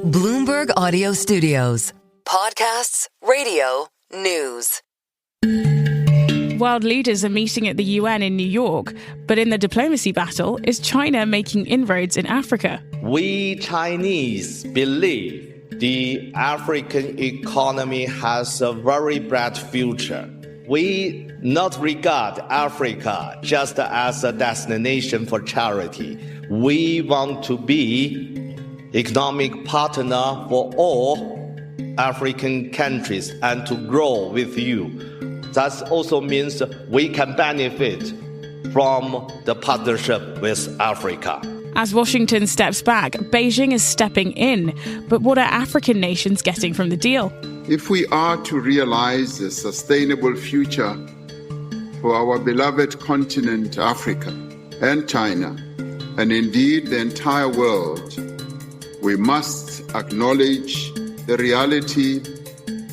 Bloomberg Audio Studios. Podcasts, radio, news. World leaders are meeting at the UN in New York, but in the diplomacy battle, is China making inroads in Africa? We Chinese believe the African economy has a very bright future. We not regard Africa just as a destination for charity. We want to be economic partner for all African countries and to grow with you. That also means we can benefit from the partnership with Africa. As Washington steps back, Beijing is stepping in. But what are African nations getting from the deal? If we are to realize a sustainable future for our beloved continent, Africa, and China, and indeed the entire world, we must acknowledge the reality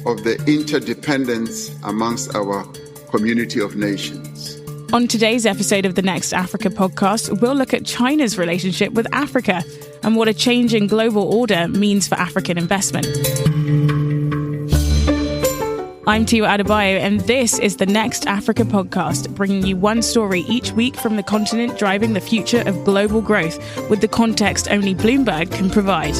of the interdependence amongst our community of nations. On today's episode of the Next Africa podcast, we'll look at China's relationship with Africa and what a change in global order means for African investment. I'm Tiwa Adebayo, and this is the Next Africa podcast, bringing you one story each week from the continent driving the future of global growth with the context only Bloomberg can provide.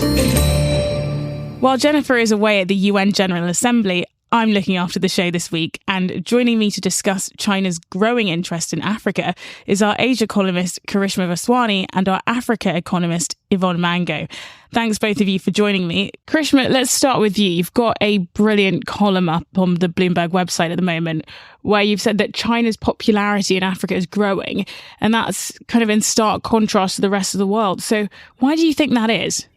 While Jennifer is away at the UN General Assembly, I'm looking after the show this week, and joining me to discuss China's growing interest in Africa is our Asia columnist Karishma Vaswani and our Africa economist Yvonne Mhango. Thanks both of you for joining me. Karishma, let's start with you. You've got a brilliant column up on the Bloomberg website at the moment where you've said that China's popularity in Africa is growing, and that's kind of in stark contrast to the rest of the world. So why do you think that is?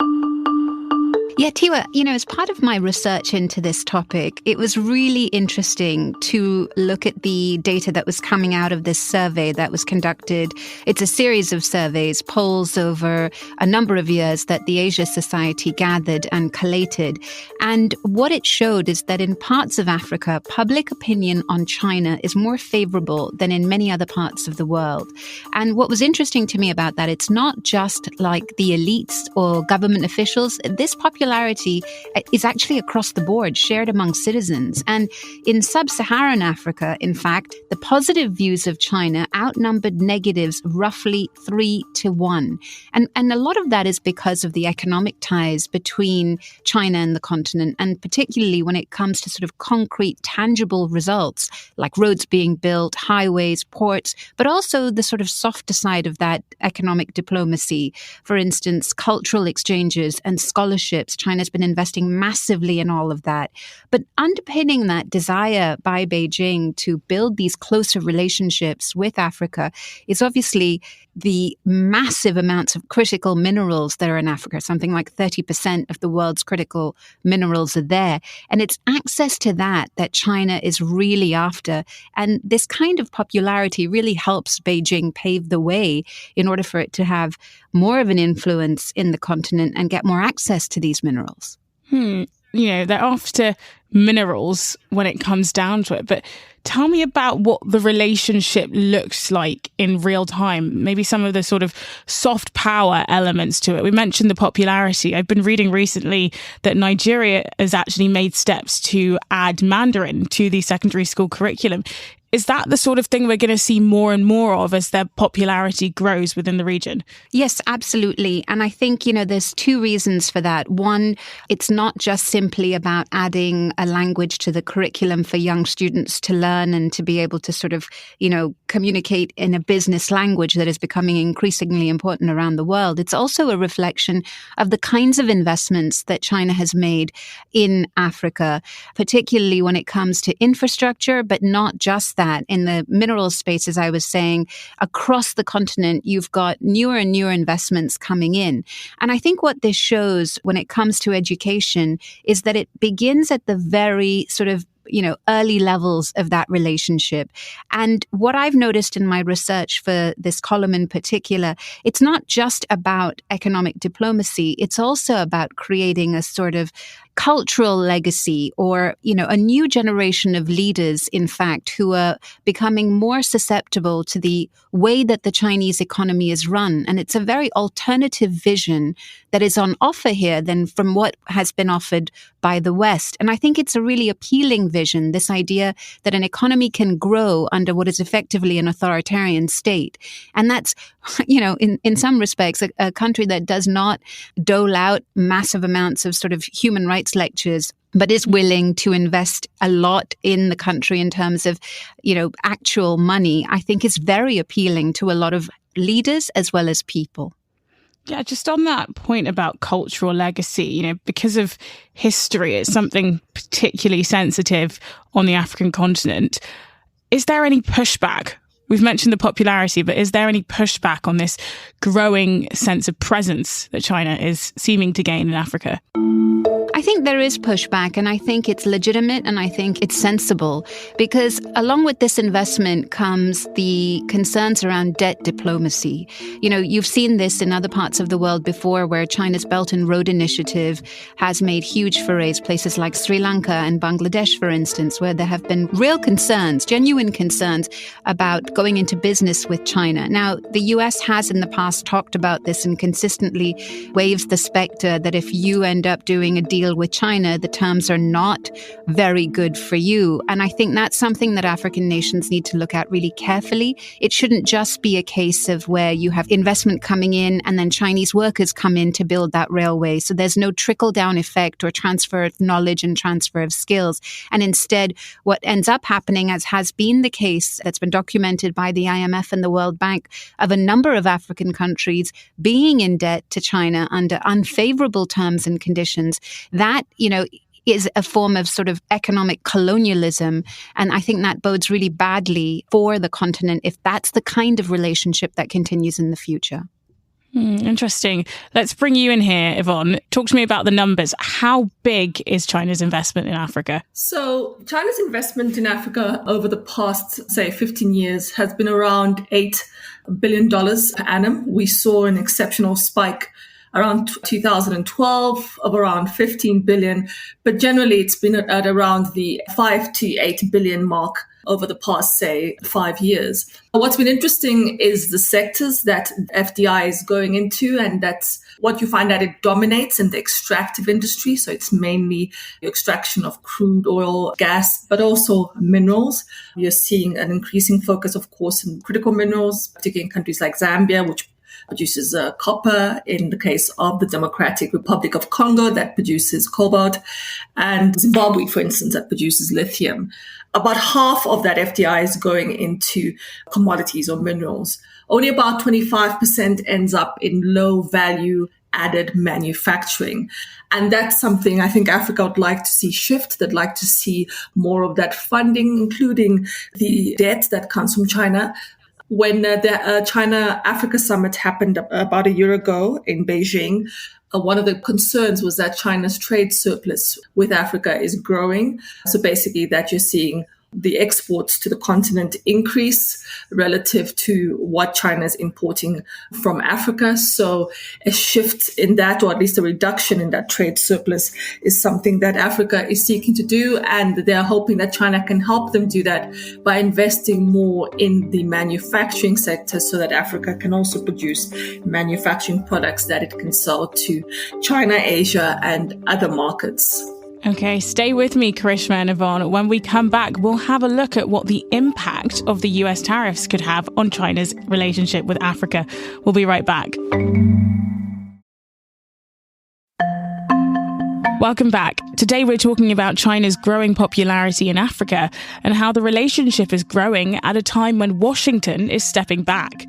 Yeah, Tiwa, as part of my research into this topic, it was really interesting to look at the data that was coming out of this survey that was conducted. It's a series of surveys, polls over a number of years that the Asia Society gathered and collated. And what it showed is that in parts of Africa, public opinion on China is more favorable than in many other parts of the world. And what was interesting to me about that, it's not just like the elites or government officials. This popularity is actually across the board, shared among citizens. And in sub-Saharan Africa, in fact, the positive views of China outnumbered negatives roughly 3-1. And a lot of that is because of the economic ties between China and the continent, and particularly when it comes to sort of concrete, tangible results, like roads being built, highways, ports, but also the sort of softer side of that economic diplomacy. For instance, cultural exchanges and scholarships. China's been investing massively in all of that. But underpinning that desire by Beijing to build these closer relationships with Africa is obviously the massive amounts of critical minerals that are in Africa. Something like 30% of the world's critical minerals are there. And it's access to that China is really after. And this kind of popularity really helps Beijing pave the way in order for it to have more of an influence in the continent and get more access to these minerals. They're after minerals when it comes down to it. But tell me about what the relationship looks like in real time, maybe some of the sort of soft power elements to it. We mentioned the popularity. I've been reading recently that Nigeria has actually made steps to add Mandarin to the secondary school curriculum. Is that the sort of thing we're going to see more and more of as their popularity grows within the region? Yes, absolutely. And I think, there's two reasons for that. One, it's not just simply about adding a language to the curriculum for young students to learn and to be able to sort of, communicate in a business language that is becoming increasingly important around the world. It's also a reflection of the kinds of investments that China has made in Africa, particularly when it comes to infrastructure, but not just that. In the mineral space, as I was saying, across the continent, you've got newer and newer investments coming in. And I think what this shows when it comes to education is that it begins at the very sort of early levels of that relationship. And what I've noticed in my research for this column in particular, it's not just about economic diplomacy. It's also about creating a sort of cultural legacy or, a new generation of leaders, in fact, who are becoming more susceptible to the way that the Chinese economy is run. And it's a very alternative vision that is on offer here than from what has been offered by the West. And I think it's a really appealing vision, this idea that an economy can grow under what is effectively an authoritarian state. And that's, in some respects, a country that does not dole out massive amounts of sort of human rights lectures, but is willing to invest a lot in the country in terms of, actual money, I think is very appealing to a lot of leaders as well as people. Yeah, just on that point about cultural legacy, because of history, it's something particularly sensitive on the African continent. Is there any pushback? We've mentioned the popularity, but is there any pushback on this growing sense of presence that China is seeming to gain in Africa? I think there is pushback, and I think it's legitimate, and I think it's sensible, because along with this investment comes the concerns around debt diplomacy. You've seen this in other parts of the world before, where China's Belt and Road Initiative has made huge forays, places like Sri Lanka and Bangladesh, for instance, where there have been real concerns, genuine concerns about going into business with China. Now, the US has in the past talked about this and consistently waves the specter that if you end up doing a deal with China, the terms are not very good for you. And I think that's something that African nations need to look at really carefully. It shouldn't just be a case of where you have investment coming in and then Chinese workers come in to build that railway. So there's no trickle-down effect or transfer of knowledge and transfer of skills. And instead, what ends up happening, as has been the case that's been documented by the IMF and the World Bank, of a number of African countries being in debt to China under unfavorable terms and conditions, that, is a form of sort of economic colonialism. And I think that bodes really badly for the continent if that's the kind of relationship that continues in the future. Interesting. Let's bring you in here, Yvonne. Talk to me about the numbers. How big is China's investment in Africa? So China's investment in Africa over the past, say, 15 years has been around $8 billion per annum. We saw an exceptional spike around 2012 of around 15 billion, but generally it's been at around the 5 to 8 billion mark over the past, say, 5 years. What's been interesting is the sectors that FDI is going into, and that's what you find that it dominates in the extractive industry. So it's mainly the extraction of crude oil, gas, but also minerals. You're seeing an increasing focus, of course, in critical minerals, particularly in countries like Zambia, which produces copper, in the case of the Democratic Republic of Congo that produces cobalt, and Zimbabwe, for instance, that produces lithium. About half of that FDI is going into commodities or minerals. Only about 25% ends up in low value added manufacturing. And that's something I think Africa would like to see shift. They'd like to see more of that funding, including the debt that comes from China. When the China-Africa summit happened about a year ago in Beijing, one of the concerns was that China's trade surplus with Africa is growing. So basically that you're seeing the exports to the continent increase relative to what China is importing from Africa. So a shift in that, or at least a reduction in that trade surplus, is something that Africa is seeking to do. And they're hoping that China can help them do that by investing more in the manufacturing sector so that Africa can also produce manufacturing products that it can sell to China, Asia, and other markets. Okay, stay with me, Karishma and Yvonne. When we come back, we'll have a look at what the impact of the US tariffs could have on China's relationship with Africa. We'll be right back. Welcome back. Today we're talking about China's growing popularity in Africa and how the relationship is growing at a time when Washington is stepping back.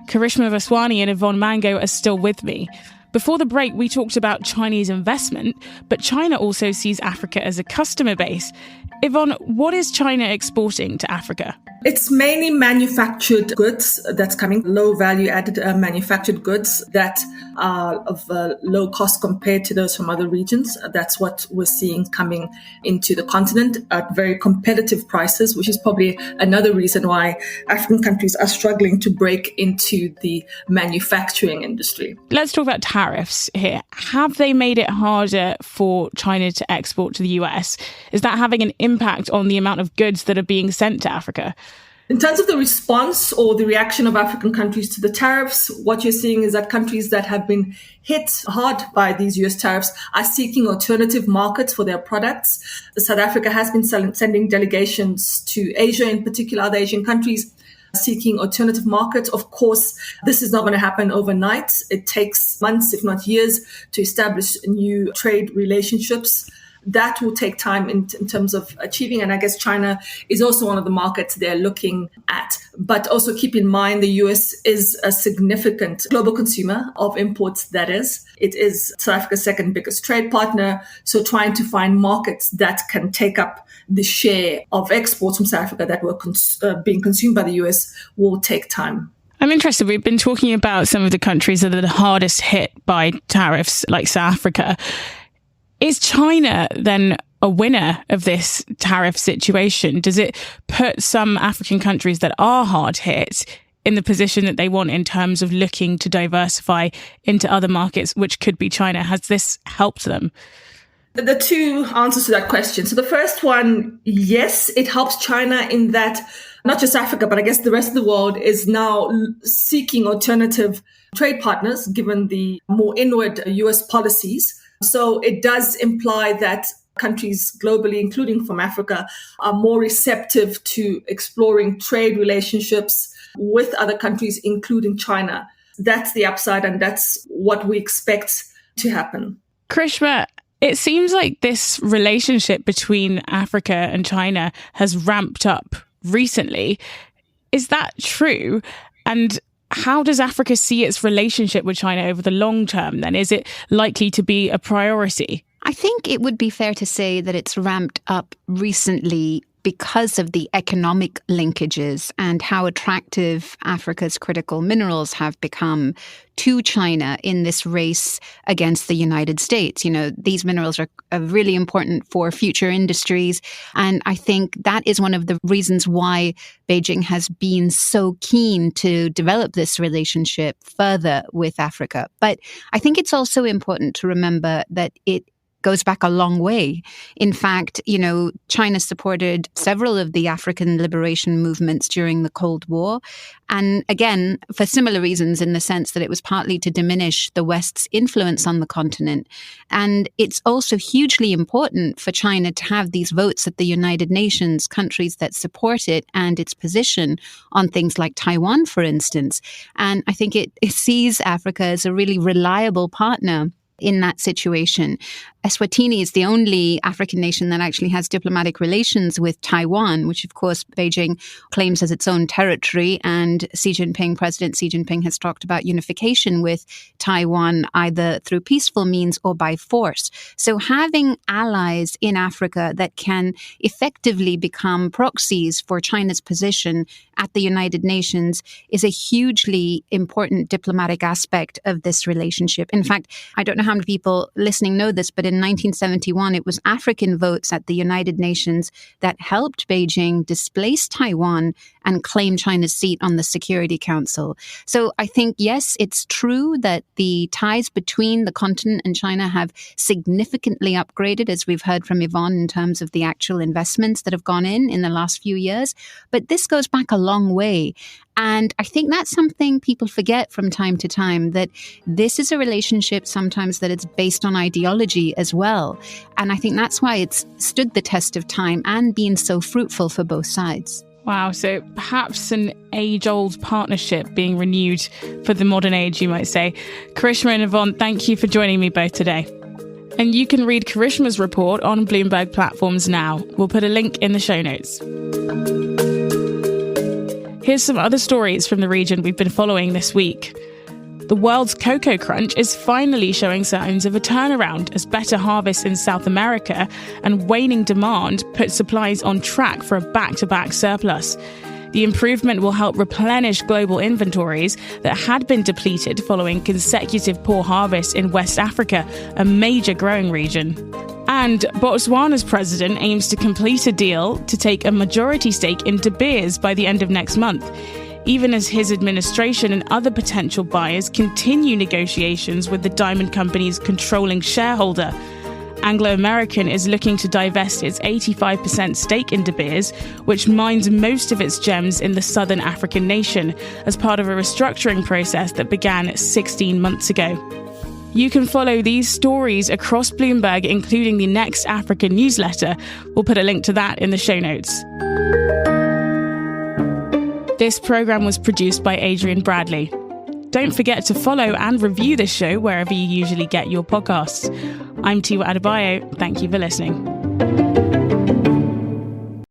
Karishma, Vaswani and Yvonne Mhango are still with me. Before the break, we talked about Chinese investment, but China also sees Africa as a customer base. Yvonne, what is China exporting to Africa? It's mainly manufactured goods that's coming, low value added manufactured goods that are of low cost compared to those from other regions. That's what we're seeing coming into the continent at very competitive prices, which is probably another reason why African countries are struggling to break into the manufacturing industry. Let's talk about tariffs here. Have they made it harder for China to export to the US? Is that having an impact on the amount of goods that are being sent to Africa? In terms of the response or the reaction of African countries to the tariffs, what you're seeing is that countries that have been hit hard by these US tariffs are seeking alternative markets for their products. South Africa has been sending delegations to Asia, in particular other Asian countries, seeking alternative markets. Of course, this is not going to happen overnight. It takes months, if not years, to establish new trade relationships. That will take time in terms of achieving. And I guess China is also one of the markets they're looking at. But also keep in mind, the US is a significant global consumer of imports, that is. It is South Africa's second biggest trade partner. So trying to find markets that can take up the share of exports from South Africa that were being consumed by the US will take time. I'm interested. We've been talking about some of the countries that are the hardest hit by tariffs, like South Africa. Is China then a winner of this tariff situation? Does it put some African countries that are hard hit in the position that they want in terms of looking to diversify into other markets, which could be China? Has this helped them? The two answers to that question. So the first one, yes, it helps China in that not just Africa, but I guess the rest of the world is now seeking alternative trade partners, given the more inward US policies. So it does imply that countries globally, including from Africa, are more receptive to exploring trade relationships with other countries, including China. That's the upside, and that's what we expect to happen. Karishma, it seems like this relationship between Africa and China has ramped up recently. Is that true? And how does Africa see its relationship with China over the long term then? Is it likely to be a priority? I think it would be fair to say that it's ramped up recently because of the economic linkages and how attractive Africa's critical minerals have become to China in this race against the United States. You know, these minerals are really important for future industries. And I think that is one of the reasons why Beijing has been so keen to develop this relationship further with Africa. But I think it's also important to remember that it goes back a long way. In fact, you know, China supported several of the African liberation movements during the Cold War. And again, for similar reasons, in the sense that it was partly to diminish the West's influence on the continent. And it's also hugely important for China to have these votes at the United Nations, countries that support it and its position on things like Taiwan, for instance. And I think it sees Africa as a really reliable partner in that situation. Eswatini is the only African nation that actually has diplomatic relations with Taiwan, which of course Beijing claims as its own territory. And President Xi Jinping has talked about unification with Taiwan either through peaceful means or by force. So having allies in Africa that can effectively become proxies for China's position at the United Nations is a hugely important diplomatic aspect of this relationship. In fact, I don't know how many people listening know this, but in 1971, it was African votes at the United Nations that helped Beijing displace Taiwan and claim China's seat on the Security Council. So I think, yes, it's true that the ties between the continent and China have significantly upgraded, as we've heard from Yvonne, in terms of the actual investments that have gone in the last few years. But this goes back a long way. And I think that's something people forget from time to time, that this is a relationship sometimes that it's based on ideology as well. And I think that's why it's stood the test of time and been so fruitful for both sides. Wow, so perhaps an age-old partnership being renewed for the modern age, you might say. Karishma and Yvonne, thank you for joining me both today. And you can read Karishma's report on Bloomberg platforms now. We'll put a link in the show notes. Here's some other stories from the region we've been following this week. The world's cocoa crunch is finally showing signs of a turnaround as better harvests in South America and waning demand put supplies on track for a back-to-back surplus. The improvement will help replenish global inventories that had been depleted following consecutive poor harvests in West Africa, a major growing region. And Botswana's president aims to complete a deal to take a majority stake in De Beers by the end of next month, even as his administration and other potential buyers continue negotiations with the diamond company's controlling shareholder. Anglo American is looking to divest its 85% stake in De Beers, which mines most of its gems in the southern African nation, as part of a restructuring process that began 16 months ago. You can follow these stories across Bloomberg, including the Next Africa newsletter. We'll put a link to that in the show notes. This programme was produced by Adrian Bradley. Don't forget to follow and review this show wherever you usually get your podcasts. I'm Tiwa Adebayo. Thank you for listening.